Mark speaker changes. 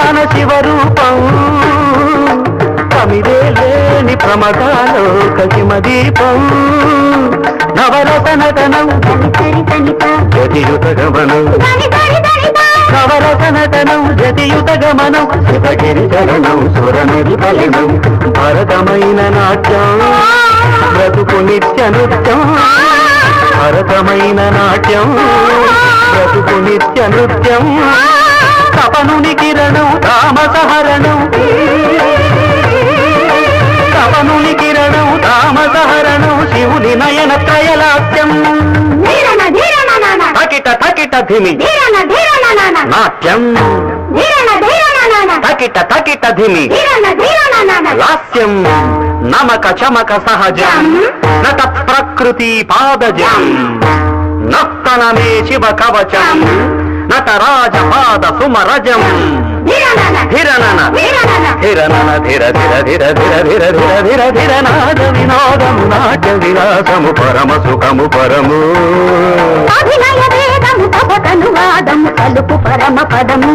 Speaker 1: ప్రధాన శివరూపం కమిదే లేని ప్రమదాలో కసిమదీపం నవరస నటనం జతియుత గమనం నవరస నటనం జతియుత గమనం శివగిరి చరణం సురనది ఫలినం భరతమైన నాట్యం బ్రతుకు నిత్య నృత్యం భరతమైన నాట్యం బ్రతుకు నిత్య నృత్యం తపనుని కిరణం తామసహరణం తపనుని కిరణం తామసహరణం శివుని నయన త్రయలాస్యం తకిట తకిట ధిమి నాట్యం తకిట తకిట ధిమి లాస్యం నమక చమక సహజం నట ప్రకృతి పాదజం నర్తనమే శివ కవచం నటరాజ పాద సుమరజం ధిరనన ధిరనన ధిర ధిర ధిర ధిర ధిర ధిర ధిర ధిర నాద వినోదము నాట్య విలాసము పరమ సుఖము పరము అభినయ వేదము తపకను వాదము కలుపు పరమ పదము